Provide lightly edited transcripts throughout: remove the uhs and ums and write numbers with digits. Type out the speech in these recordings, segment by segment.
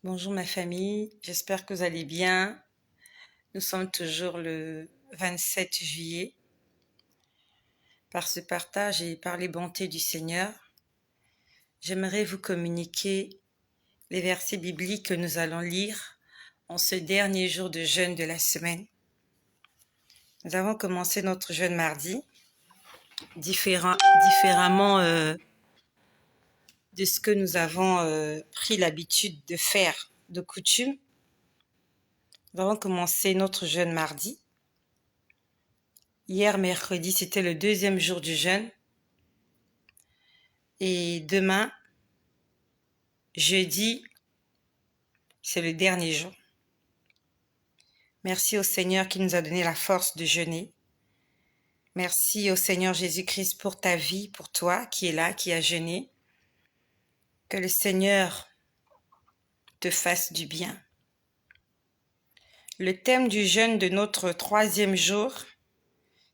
Bonjour ma famille, j'espère que vous allez bien. Nous sommes toujours le 27 juillet. Par ce partage et par les bontés du Seigneur, j'aimerais vous communiquer les versets bibliques que nous allons lire en ce dernier jour de jeûne de la semaine. Nous avons commencé notre jeûne mardi, différemment de ce que nous avons pris l'habitude de faire de coutume. Nous avons commencé notre jeûne mardi. Hier, mercredi, c'était le deuxième jour du jeûne. Et demain, jeudi, c'est le dernier jour. Merci au Seigneur qui nous a donné la force de jeûner. Merci au Seigneur Jésus-Christ pour ta vie, pour toi qui es là, qui a jeûné. Que le Seigneur te fasse du bien. Le thème du jeûne de notre troisième jour,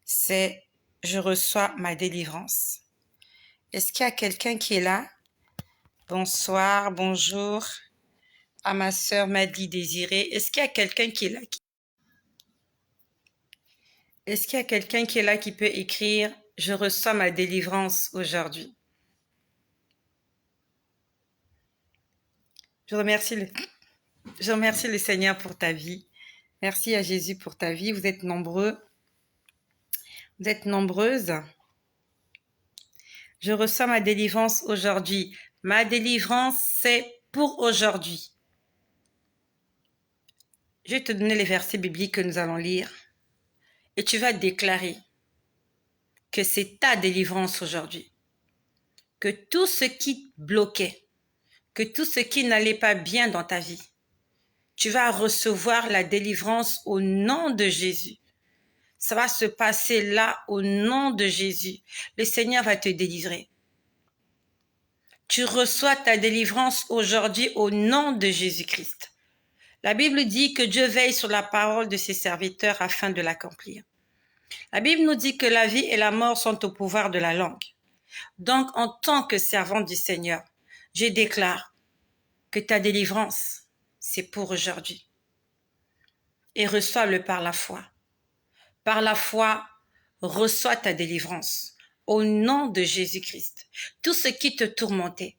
c'est « Je reçois ma délivrance ». Est-ce qu'il y a quelqu'un qui est là? Bonsoir, bonjour à ma sœur Madly Désirée. Est-ce qu'il y a quelqu'un qui est là? Est-ce qu'il y a quelqu'un qui est là qui peut écrire « Je reçois ma délivrance aujourd'hui ». Je remercie le Seigneur pour ta vie. Merci à Jésus pour ta vie. Vous êtes nombreux. Vous êtes nombreuses. Je reçois ma délivrance aujourd'hui. Ma délivrance, c'est pour aujourd'hui. Je vais te donner les versets bibliques que nous allons lire. Et tu vas déclarer que c'est ta délivrance aujourd'hui. Que tout ce qui te bloquait, que tout ce qui n'allait pas bien dans ta vie, tu vas recevoir la délivrance au nom de Jésus. Ça va se passer là au nom de Jésus. Le Seigneur va te délivrer. Tu reçois ta délivrance aujourd'hui au nom de Jésus-Christ. La Bible dit que Dieu veille sur la parole de ses serviteurs afin de l'accomplir. La Bible nous dit que la vie et la mort sont au pouvoir de la langue. Donc, en tant que servante du Seigneur, je déclare que ta délivrance, c'est pour aujourd'hui. Et reçois-le par la foi. Par la foi, reçois ta délivrance au nom de Jésus-Christ. Tout ce qui te tourmentait,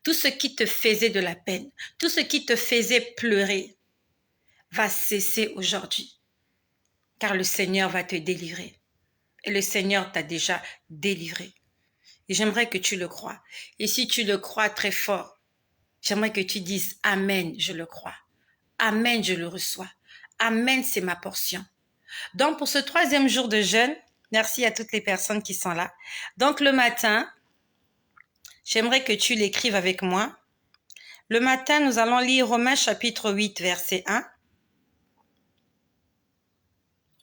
tout ce qui te faisait de la peine, tout ce qui te faisait pleurer, va cesser aujourd'hui, car le Seigneur va te délivrer. Et le Seigneur t'a déjà délivré. Et j'aimerais que tu le crois. Et si tu le crois très fort, j'aimerais que tu dises « Amen, je le crois. Amen, je le reçois. Amen, c'est ma portion. » Donc, pour ce troisième jour de jeûne, merci à toutes les personnes qui sont là. Donc, le matin, j'aimerais que tu l'écrives avec moi. Le matin, nous allons lire Romains chapitre 8, verset 1.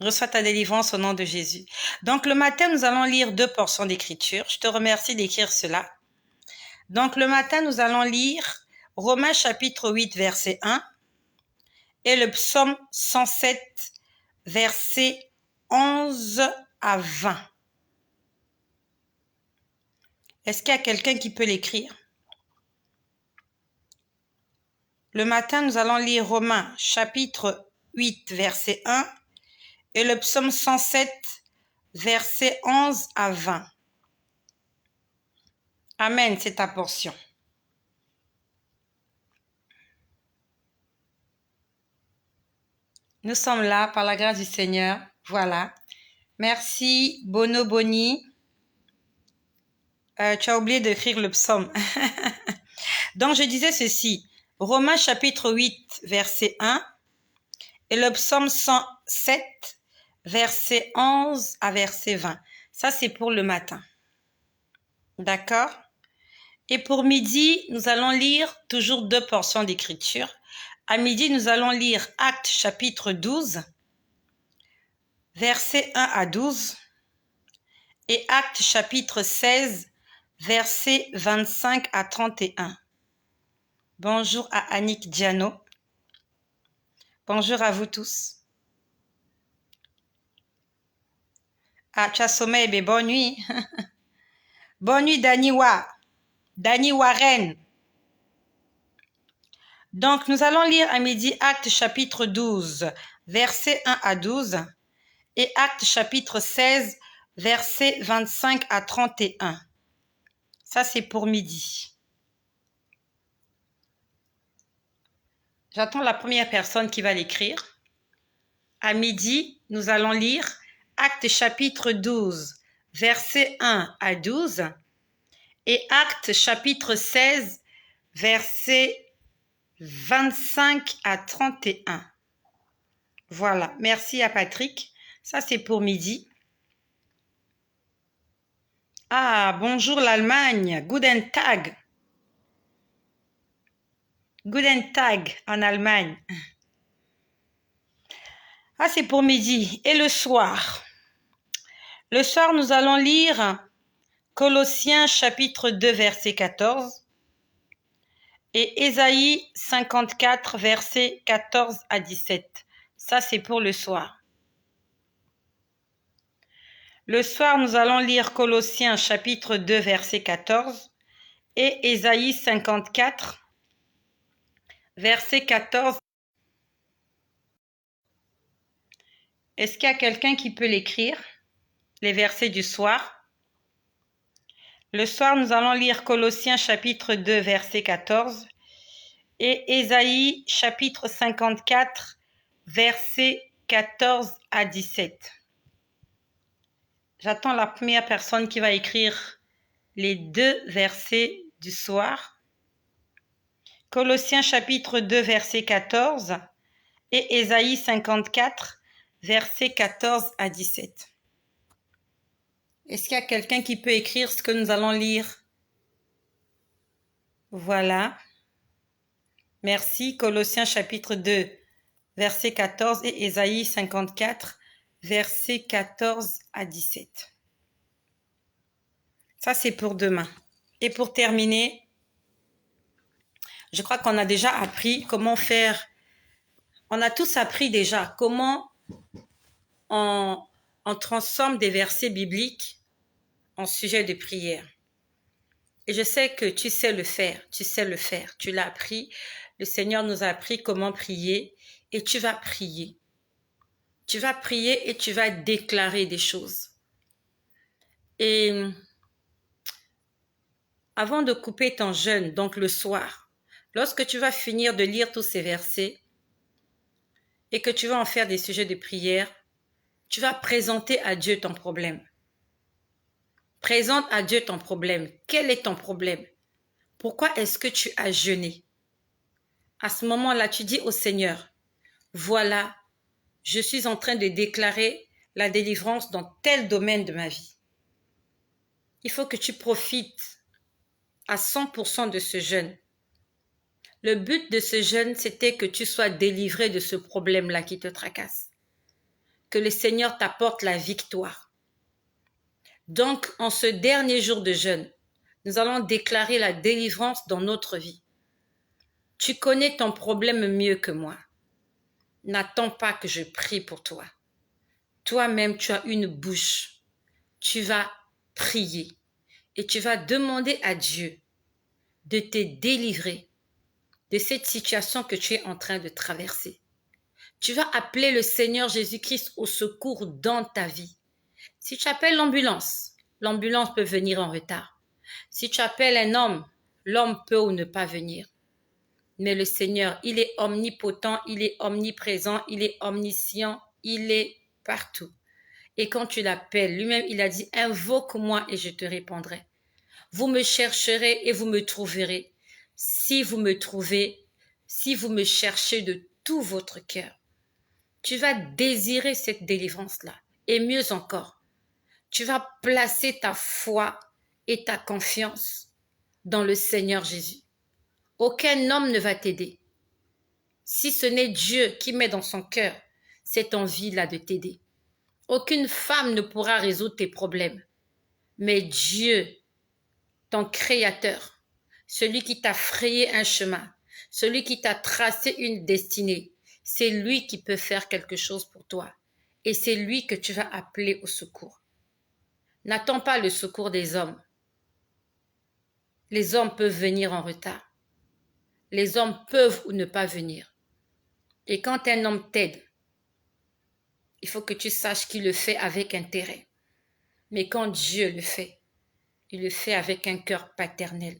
Reçois ta délivrance au nom de Jésus. Donc, le matin, nous allons lire 2 portions d'écriture. Je te remercie d'écrire cela. Donc, le matin, nous allons lire Romains chapitre 8, verset 1 et le psaume 107, verset 11 à 20. Est-ce qu'il y a quelqu'un qui peut l'écrire? Le matin, nous allons lire Romains chapitre 8, verset 1 et le psaume 107, verset 11 à 20. Amen, c'est ta portion. Nous sommes là par la grâce du Seigneur. Voilà. Merci, Bono Boni. Tu as oublié d'écrire le psaume. Donc, je disais ceci. Romains chapitre 8, verset 1 et le psaume 107, verset 11 à verset 20. Ça, c'est pour le matin. D'accord? Et pour midi, nous allons lire toujours 2 portions d'écriture. À midi, nous allons lire Actes chapitre 12, versets 1 à 12 et Actes chapitre 16, versets 25 à 31. Bonjour à Annick Diano. Bonjour à vous tous. Ah, tu as sommeil, mais bonne nuit. Bonne nuit, Dani Warren. Donc, nous allons lire à midi Actes chapitre 12, versets 1 à 12 et Actes chapitre 16, versets 25 à 31. Ça, c'est pour midi. J'attends la première personne qui va l'écrire. À midi, nous allons lire Actes chapitre 12, versets 1 à 12 et Actes chapitre 16, versets 25 à 31. Voilà, merci à Patrick. Ça, c'est pour midi. Ah, bonjour l'Allemagne. Guten Tag. Guten Tag en Allemagne. Ah, c'est pour midi. Et le soir? Le soir, nous allons lire Colossiens chapitre 2, verset 14 et Ésaïe 54, versets 14 à 17. Ça, c'est pour le soir. Le soir, nous allons lire Colossiens chapitre 2, verset 14 et Ésaïe 54, verset 14. Est-ce qu'il y a quelqu'un qui peut l'écrire, les versets du soir? Le soir, nous allons lire Colossiens chapitre 2, verset 14 et Ésaïe chapitre 54, versets 14 à 17. J'attends la première personne qui va écrire les deux versets du soir. Colossiens chapitre 2, verset 14 et Ésaïe 54, versets 14 à 17. Est-ce qu'il y a quelqu'un qui peut écrire ce que nous allons lire? Voilà. Merci. Colossiens chapitre 2, verset 14 et Ésaïe 54, versets 14 à 17. Ça, c'est pour demain. Et pour terminer, je crois qu'on a déjà appris comment faire. On a tous appris déjà comment on transforme des versets bibliques en sujet de prière. Et je sais que tu sais le faire, tu l'as appris. Le Seigneur nous a appris comment prier et tu vas prier. Tu vas prier et tu vas déclarer des choses. Et avant de couper ton jeûne, donc le soir, lorsque tu vas finir de lire tous ces versets et que tu vas en faire des sujets de prière, tu vas présenter à Dieu ton problème. Présente à Dieu ton problème. Quel est ton problème? Pourquoi est-ce que tu as jeûné? À ce moment-là, tu dis au Seigneur, voilà, je suis en train de déclarer la délivrance dans tel domaine de ma vie. Il faut que tu profites à 100% de ce jeûne. Le but de ce jeûne, c'était que tu sois délivré de ce problème-là qui te tracasse. Que le Seigneur t'apporte la victoire. Donc, en ce dernier jour de jeûne, nous allons déclarer la délivrance dans notre vie. Tu connais ton problème mieux que moi. N'attends pas que je prie pour toi. Toi-même, tu as une bouche. Tu vas prier et tu vas demander à Dieu de te délivrer de cette situation que tu es en train de traverser. Tu vas appeler le Seigneur Jésus-Christ au secours dans ta vie. Si tu appelles l'ambulance, l'ambulance peut venir en retard. Si tu appelles un homme, l'homme peut ou ne pas venir. Mais le Seigneur, il est omnipotent, il est omniprésent, il est omniscient, il est partout. Et quand tu l'appelles, lui-même, il a dit, invoque-moi et je te répondrai. Vous me chercherez et vous me trouverez. Si vous me trouvez, si vous me cherchez de tout votre cœur, tu vas désirer cette délivrance-là. Et mieux encore, tu vas placer ta foi et ta confiance dans le Seigneur Jésus. Aucun homme ne va t'aider. Si ce n'est Dieu qui met dans son cœur cette envie-là de t'aider. Aucune femme ne pourra résoudre tes problèmes. Mais Dieu, ton Créateur, celui qui t'a frayé un chemin, celui qui t'a tracé une destinée, c'est lui qui peut faire quelque chose pour toi. Et c'est lui que tu vas appeler au secours. N'attends pas le secours des hommes. Les hommes peuvent venir en retard. Les hommes peuvent ou ne pas venir. Et quand un homme t'aide, il faut que tu saches qu'il le fait avec intérêt. Mais quand Dieu le fait, il le fait avec un cœur paternel,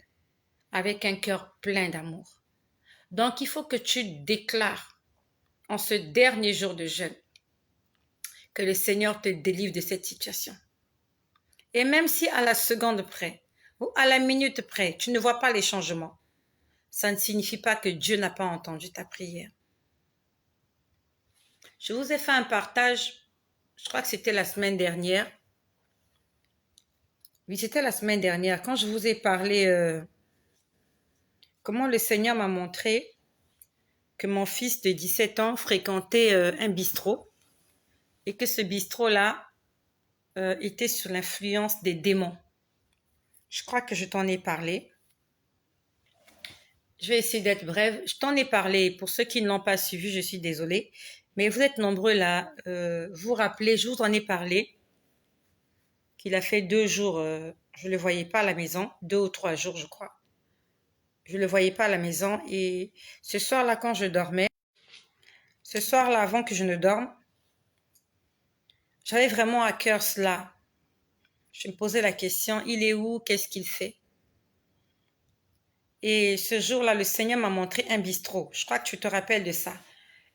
avec un cœur plein d'amour. Donc il faut que tu déclares en ce dernier jour de jeûne que le Seigneur te délivre de cette situation. Et même si à la seconde près ou à la minute près, tu ne vois pas les changements, ça ne signifie pas que Dieu n'a pas entendu ta prière. Je vous ai fait un partage, je crois que c'était la semaine dernière. Oui, c'était la semaine dernière, quand je vous ai parlé comment le Seigneur m'a montré que mon fils de 17 ans fréquentait un bistrot et que ce bistrot-là était sous l'influence des démons. Je crois que je t'en ai parlé. Je vais essayer d'être brève. Je t'en ai parlé. Pour ceux qui ne l'ont pas suivi, je suis désolée. Mais vous êtes nombreux là. Vous rappelez, je vous en ai parlé, qu'il a fait 2 jours, je ne le voyais pas à la maison. 2 ou 3 jours, je crois. Je ne le voyais pas à la maison. Et ce soir-là, quand je dormais, ce soir-là, avant que je ne dorme, j'avais vraiment à cœur cela. Je me posais la question, il est où? Qu'est-ce qu'il fait? Et ce jour-là, le Seigneur m'a montré un bistrot. Je crois que tu te rappelles de ça.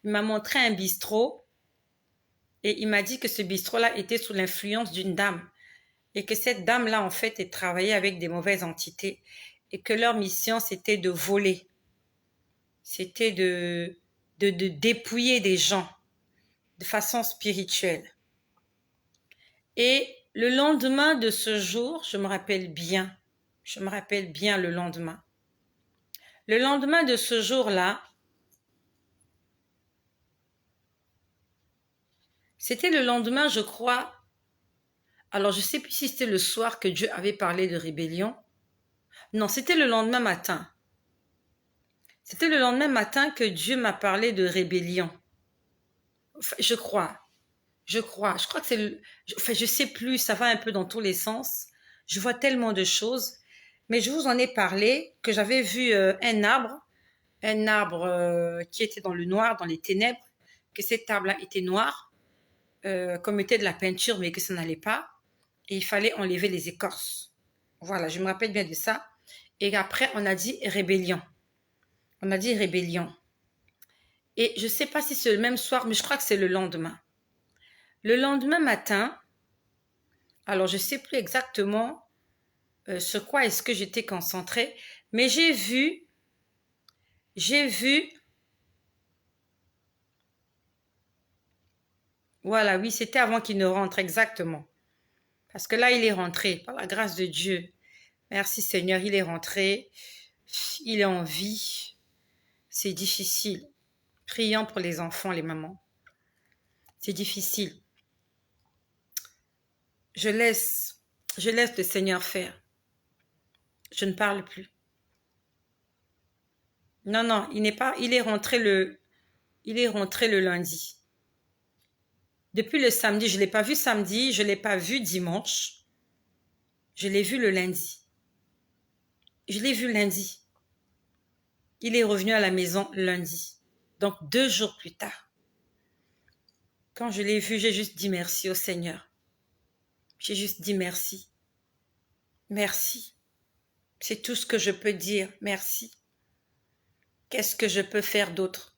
Il m'a montré un bistrot et il m'a dit que ce bistrot-là était sous l'influence d'une dame et que cette dame-là, en fait, elle travaillait avec des mauvaises entités et que leur mission, c'était de voler. C'était de dépouiller des gens de façon spirituelle. Et le lendemain de ce jour, je me rappelle bien le lendemain. Le lendemain de ce jour-là, c'était le lendemain, je crois. Alors, je ne sais plus si c'était le soir que Dieu avait parlé de rébellion. Non, c'était le lendemain matin. C'était le lendemain matin que Dieu m'a parlé de rébellion. Enfin, je crois. Je crois que c'est je sais plus, ça va un peu dans tous les sens. Je vois tellement de choses. Mais je vous en ai parlé, que j'avais vu un arbre qui était dans le noir, dans les ténèbres, que cet arbre-là était noir, comme était de la peinture, mais que ça n'allait pas. Et il fallait enlever les écorces. Voilà, je me rappelle bien de ça. Et après, on a dit rébellion. On a dit rébellion. Et je ne sais pas si c'est le même soir, mais je crois que c'est le lendemain. Le lendemain matin, alors je ne sais plus exactement sur quoi est-ce que j'étais concentrée, mais voilà, oui, c'était avant qu'il ne rentre exactement. Parce que là, il est rentré, par la grâce de Dieu. Merci Seigneur, il est rentré, il est en vie. C'est difficile. Prions pour les enfants, les mamans. C'est difficile. Je laisse le Seigneur faire. Je ne parle plus. Non, non, il est rentré le lundi. Depuis le samedi, je ne l'ai pas vu samedi, je ne l'ai pas vu dimanche. Je l'ai vu le lundi. Je l'ai vu lundi. Il est revenu à la maison lundi. Donc 2 jours plus tard. Quand je l'ai vu, j'ai juste dit merci au Seigneur. J'ai juste dit merci. Merci. C'est tout ce que je peux dire. Merci. Qu'est-ce que je peux faire d'autre?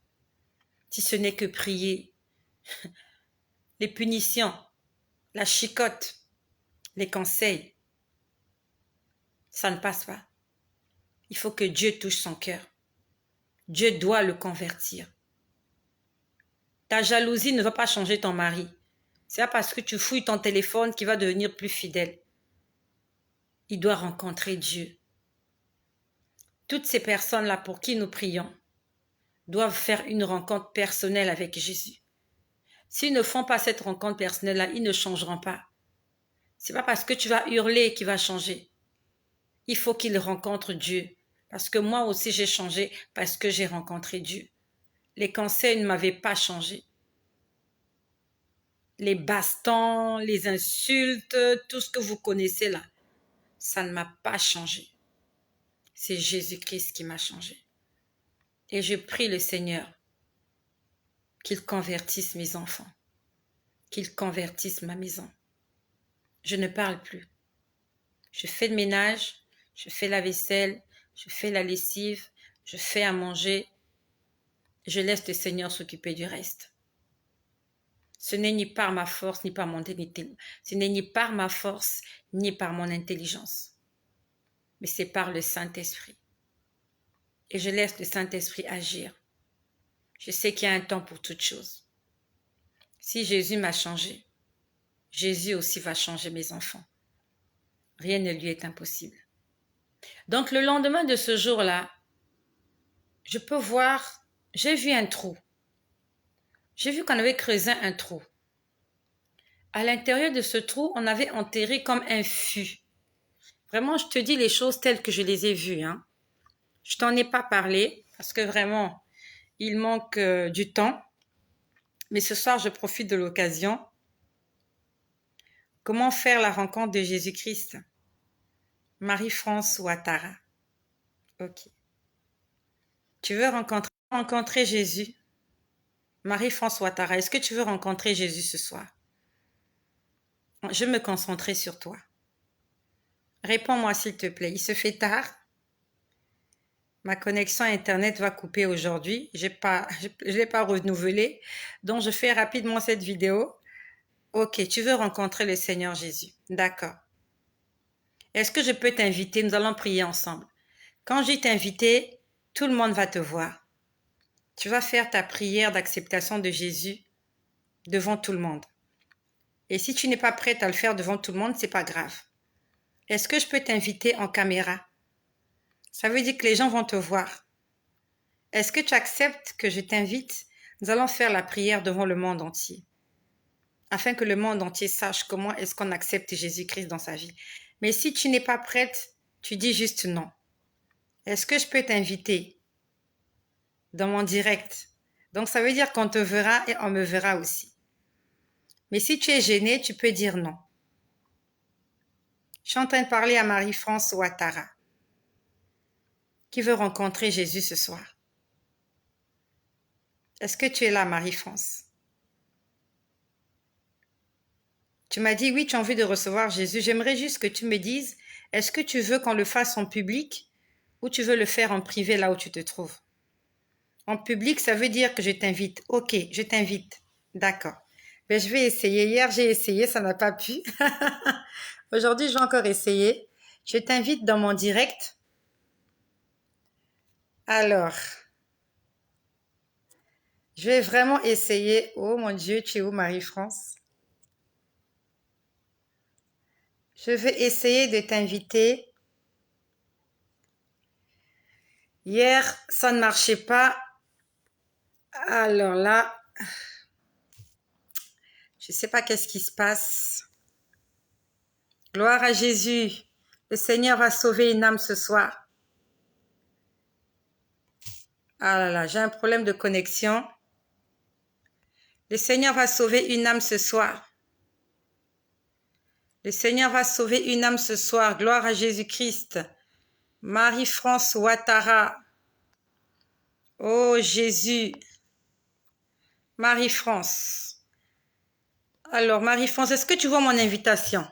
Si ce n'est que prier. Les punitions, la chicotte, les conseils, ça ne passe pas. Il faut que Dieu touche son cœur. Dieu doit le convertir. Ta jalousie ne va pas changer ton mari. C'est pas parce que tu fouilles ton téléphone qu'il va devenir plus fidèle. Il doit rencontrer Dieu. Toutes ces personnes-là pour qui nous prions doivent faire une rencontre personnelle avec Jésus. S'ils ne font pas cette rencontre personnelle-là, ils ne changeront pas. C'est pas parce que tu vas hurler qu'il va changer. Il faut qu'ils rencontrent Dieu. Parce que moi aussi j'ai changé parce que j'ai rencontré Dieu. Les conseils ne m'avaient pas changé. Les bastons, les insultes, tout ce que vous connaissez là, ça ne m'a pas changé. C'est Jésus-Christ qui m'a changé. Et je prie le Seigneur qu'il convertisse mes enfants, qu'il convertisse ma maison. Je ne parle plus. Je fais le ménage, je fais la vaisselle, je fais la lessive, je fais à manger. Je laisse le Seigneur s'occuper du reste. Ce n'est ni par ma force, ni par mon ce n'est ni par ma force, ni par mon intelligence. Mais c'est par le Saint-Esprit. Et je laisse le Saint-Esprit agir. Je sais qu'il y a un temps pour toutes choses. Si Jésus m'a changé, Jésus aussi va changer mes enfants. Rien ne lui est impossible. Donc le lendemain de ce jour-là, je peux voir, j'ai vu un trou. J'ai vu qu'on avait creusé un trou. À l'intérieur de ce trou, on avait enterré comme un fût. Vraiment, je te dis les choses telles que je les ai vues. Je t'en ai pas parlé parce que vraiment, il manque du temps. Mais ce soir, je profite de l'occasion. Comment faire la rencontre de Jésus-Christ? Marie-France Ouattara. Ok. Tu veux rencontrer Jésus? Marie-France Ouattara, est-ce que tu veux rencontrer Jésus ce soir? Je vais me concentrer sur toi. Réponds-moi s'il te plaît. Il se fait tard. Ma connexion Internet va couper aujourd'hui. Je ne l'ai pas renouvelée. Donc, je fais rapidement cette vidéo. Ok, tu veux rencontrer le Seigneur Jésus. D'accord. Est-ce que je peux t'inviter? Nous allons prier ensemble. Quand je t'inviter, tout le monde va te voir. Tu vas faire ta prière d'acceptation de Jésus devant tout le monde. Et si tu n'es pas prête à le faire devant tout le monde, c'est pas grave. Est-ce que je peux t'inviter en caméra? Ça veut dire que les gens vont te voir. Est-ce que tu acceptes que je t'invite? Nous allons faire la prière devant le monde entier, afin que le monde entier sache comment est-ce qu'on accepte Jésus-Christ dans sa vie. Mais si tu n'es pas prête, tu dis juste non. Est-ce que je peux t'inviter dans mon direct? Donc ça veut dire qu'on te verra et on me verra aussi. Mais si tu es gêné, tu peux dire non. Je suis en train de parler à Marie-France Ouattara, qui veut rencontrer Jésus ce soir. Est-ce que tu es là, Marie-France? Tu m'as dit, oui, tu as envie de recevoir Jésus. J'aimerais juste que tu me dises, est-ce que tu veux qu'on le fasse en public ou tu veux le faire en privé là où tu te trouves? En public, ça veut dire que je t'invite. Ok, je t'invite. D'accord. Ben, je vais essayer. Hier, j'ai essayé, ça n'a pas pu. Aujourd'hui, je vais encore essayer. Je t'invite dans mon direct. Alors, je vais vraiment essayer. Oh mon Dieu, tu es où, Marie-France? Je vais essayer de t'inviter. Hier, ça ne marchait pas. Alors là, je ne sais pas qu'est-ce qui se passe. Gloire à Jésus. Le Seigneur va sauver une âme ce soir. Ah là là, j'ai un problème de connexion. Le Seigneur va sauver une âme ce soir. Le Seigneur va sauver une âme ce soir. Gloire à Jésus-Christ. Marie-France Ouattara. Oh Jésus. Marie-France. Alors Marie-France, est-ce que tu vois mon invitation?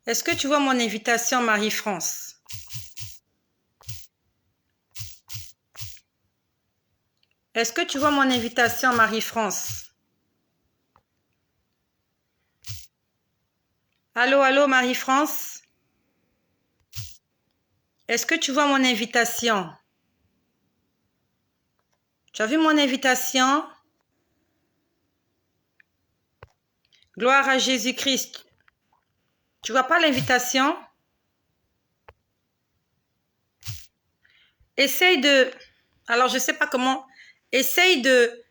Est-ce que tu vois mon invitation, Marie-France? Est-ce que tu vois mon invitation, Marie-France? Allô, allô, Marie-France? Est-ce que tu vois mon invitation? Tu as vu mon invitation? Gloire à Jésus-Christ. Tu vois pas l'invitation? Essaye de... Alors, je sais pas comment... Essaye de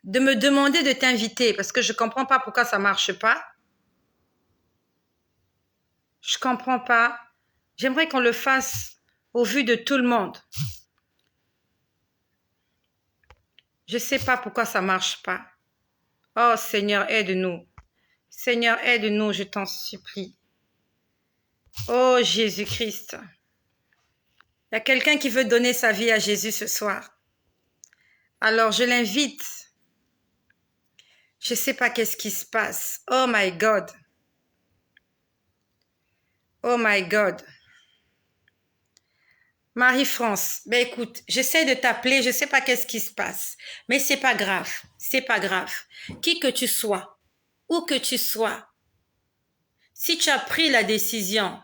me demander de t'inviter parce que je comprends pas pourquoi ça marche pas. Je comprends pas. J'aimerais qu'on le fasse au vu de tout le monde. Je sais pas pourquoi ça marche pas. Oh Seigneur, aide-nous. Seigneur, aide-nous, je t'en supplie. Oh Jésus-Christ. Il y a quelqu'un qui veut donner sa vie à Jésus ce soir. Alors, je l'invite. Je ne sais pas qu'est-ce qui se passe. Oh my God. Oh my God. Marie-France, ben écoute, j'essaie de t'appeler, je ne sais pas qu'est-ce qui se passe. Mais c'est pas grave. C'est pas grave. Qui que tu sois, où que tu sois, si tu as pris la décision,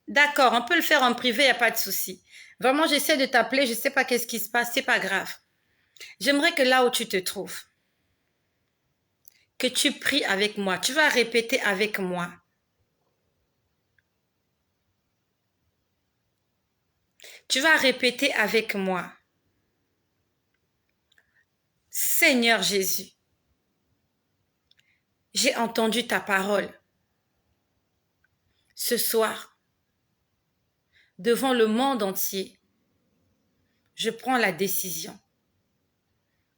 d'accord, on peut le faire en privé, il n'y a pas de souci. Vraiment, j'essaie de t'appeler, je ne sais pas qu'est-ce qui se passe, c'est pas grave. J'aimerais que là où tu te trouves, que tu pries avec moi. Tu vas répéter avec moi. Tu vas répéter avec moi. Seigneur Jésus, j'ai entendu ta parole. Ce soir, devant le monde entier, je prends la décision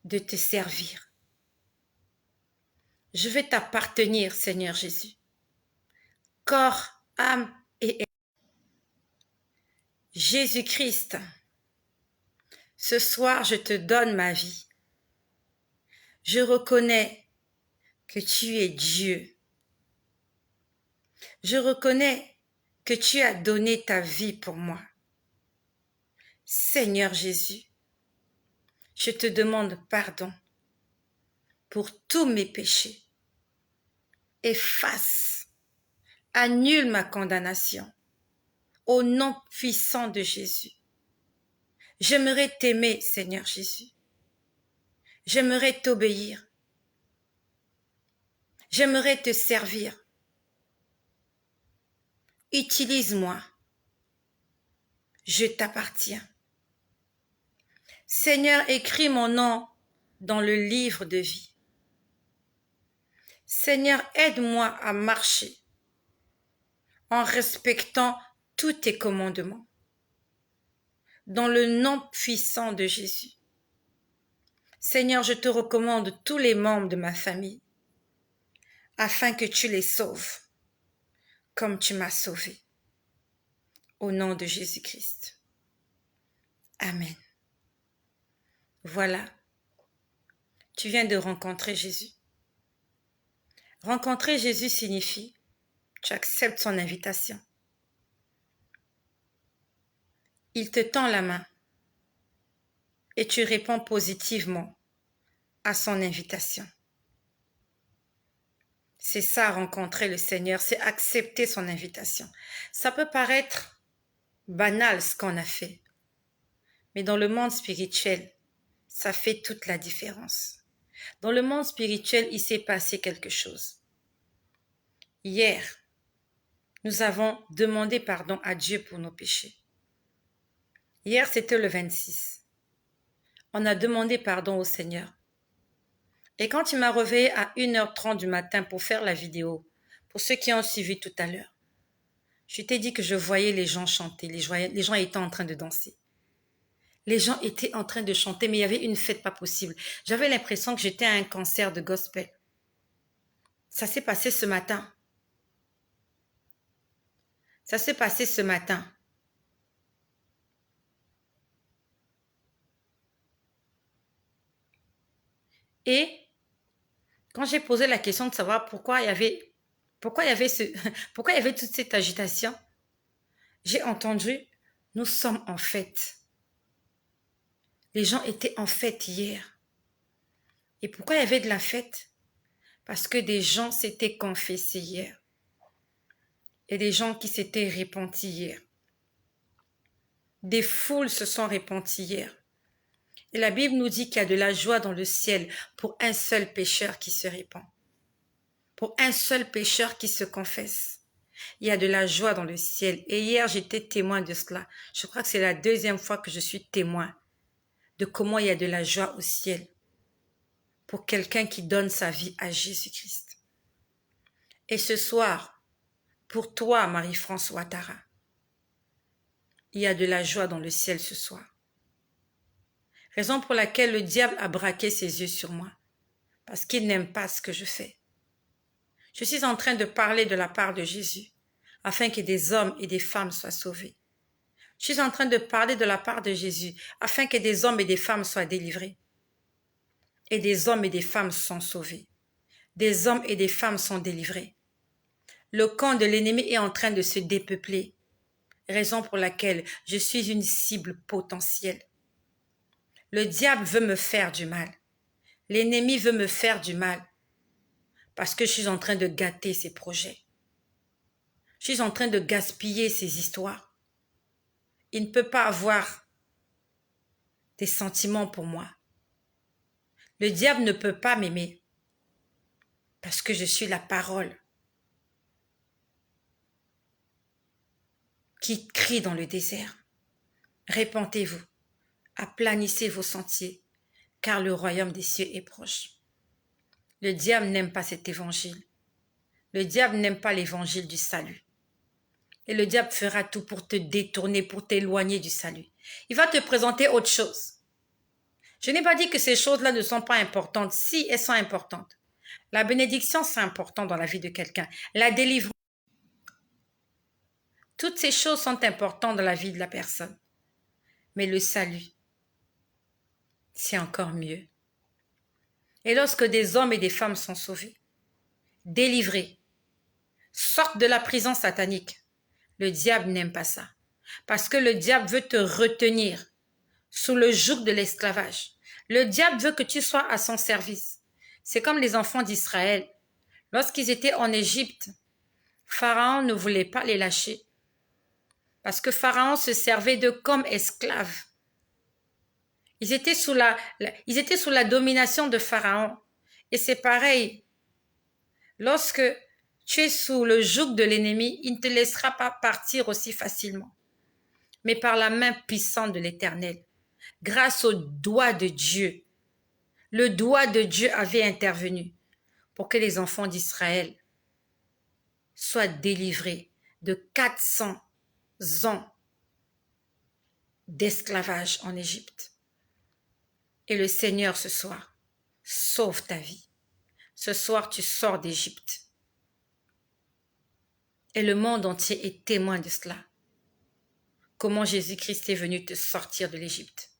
de te servir. Je vais t'appartenir, Seigneur Jésus. Corps, âme et esprit. Jésus-Christ, ce soir, je te donne ma vie. Je reconnais que tu es Dieu. Je reconnais que tu as donné ta vie pour moi. Seigneur Jésus, je te demande pardon pour tous mes péchés. Efface, annule ma condamnation au nom puissant de Jésus. J'aimerais t'aimer, Seigneur Jésus. J'aimerais t'obéir. J'aimerais te servir. Utilise-moi. Je t'appartiens. Seigneur, écris mon nom dans le livre de vie. Seigneur, aide-moi à marcher en respectant tous tes commandements. Dans le nom puissant de Jésus. Seigneur, je te recommande tous les membres de ma famille afin que tu les sauves comme tu m'as sauvé. Au nom de Jésus-Christ. Amen. Voilà. Tu viens de rencontrer Jésus. Rencontrer Jésus signifie tu acceptes son invitation. Il te tend la main et tu réponds positivement à son invitation. C'est ça, rencontrer le Seigneur, c'est accepter son invitation. Ça peut paraître banal ce qu'on a fait, mais dans le monde spirituel, ça fait toute la différence. Dans le monde spirituel, il s'est passé quelque chose. Hier, nous avons demandé pardon à Dieu pour nos péchés. Hier, c'était le 26. On a demandé pardon au Seigneur. Et quand il m'a réveillé à 1h30 du matin pour faire la vidéo, pour ceux qui ont suivi tout à l'heure, je t'ai dit que je voyais les gens chanter, les gens étaient en train de danser. Les gens étaient en train de chanter, mais il y avait une fête pas possible. J'avais l'impression que j'étais à un concert de gospel. Ça s'est passé ce matin. Ça s'est passé ce matin. Et quand j'ai posé la question de savoir pourquoi il y avait toute cette agitation, j'ai entendu, nous sommes en fête. Les gens étaient en fête hier. Et pourquoi il y avait de la fête? Parce que des gens s'étaient confessés hier. Et des gens qui s'étaient repentis hier. Des foules se sont repenties hier. Et la Bible nous dit qu'il y a de la joie dans le ciel pour un seul pécheur qui se répand. Pour un seul pécheur qui se confesse. Il y a de la joie dans le ciel. Et hier, j'étais témoin de cela. Je crois que c'est la deuxième fois que je suis témoin de comment il y a de la joie au ciel pour quelqu'un qui donne sa vie à Jésus-Christ. Et ce soir, pour toi, Marie-France Ouattara, il y a de la joie dans le ciel ce soir. Raison pour laquelle le diable a braqué ses yeux sur moi. Parce qu'il n'aime pas ce que je fais. Je suis en train de parler de la part de Jésus, afin que des hommes et des femmes soient sauvés. Je suis en train de parler de la part de Jésus, afin que des hommes et des femmes soient délivrés. Et des hommes et des femmes sont sauvés. Des hommes et des femmes sont délivrés. Le camp de l'ennemi est en train de se dépeupler, raison pour laquelle je suis une cible potentielle. Le diable veut me faire du mal. L'ennemi veut me faire du mal parce que je suis en train de gâter ses projets. Je suis en train de gaspiller ses histoires. Il ne peut pas avoir des sentiments pour moi. Le diable ne peut pas m'aimer parce que je suis la parole qui crie dans le désert. Répentez-vous, aplanissez vos sentiers, car le royaume des cieux est proche. Le diable n'aime pas cet évangile. Le diable n'aime pas l'évangile du salut. Et le diable fera tout pour te détourner, pour t'éloigner du salut. Il va te présenter autre chose. Je n'ai pas dit que ces choses-là ne sont pas importantes. Si, elles sont importantes. La bénédiction, c'est important dans la vie de quelqu'un. La délivrance, toutes ces choses sont importantes dans la vie de la personne. Mais le salut, c'est encore mieux. Et lorsque des hommes et des femmes sont sauvés, délivrés, sortent de la prison satanique, le diable n'aime pas ça. Parce que le diable veut te retenir sous le joug de l'esclavage. Le diable veut que tu sois à son service. C'est comme les enfants d'Israël. Lorsqu'ils étaient en Égypte, Pharaon ne voulait pas les lâcher. Parce que Pharaon se servait d'eux comme esclaves. Ils étaient sous la domination de Pharaon. Et c'est pareil. Lorsque tu es sous le joug de l'ennemi, il ne te laissera pas partir aussi facilement. Mais par la main puissante de l'Éternel, grâce au doigt de Dieu, le doigt de Dieu avait intervenu pour que les enfants d'Israël soient délivrés de 400 ans d'esclavage en Égypte. Et le Seigneur, ce soir, sauve ta vie. Ce soir, tu sors d'Égypte. Et le monde entier est témoin de cela. Comment Jésus-Christ est venu te sortir de l'Égypte.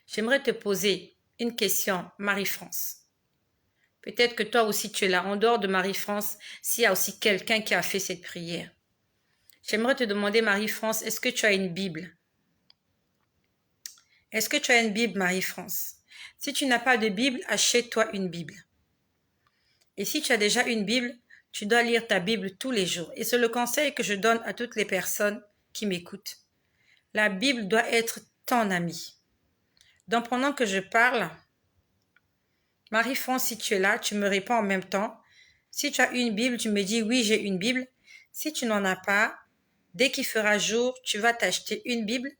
J'aimerais te poser une question, Marie-France. Peut-être que toi aussi tu es là, en dehors de Marie-France, s'il y a aussi quelqu'un qui a fait cette prière. J'aimerais te demander, Marie-France, est-ce que tu as une Bible? Est-ce que tu as une Bible, Marie-France? Si tu n'as pas de Bible, achète-toi une Bible. Et si tu as déjà une Bible, tu dois lire ta Bible tous les jours. Et c'est le conseil que je donne à toutes les personnes qui m'écoutent. La Bible doit être ton amie. Donc pendant que je parle, Marie-France, si tu es là, tu me réponds en même temps. Si tu as une Bible, tu me dis oui, j'ai une Bible. Si tu n'en as pas, dès qu'il fera jour, tu vas t'acheter une Bible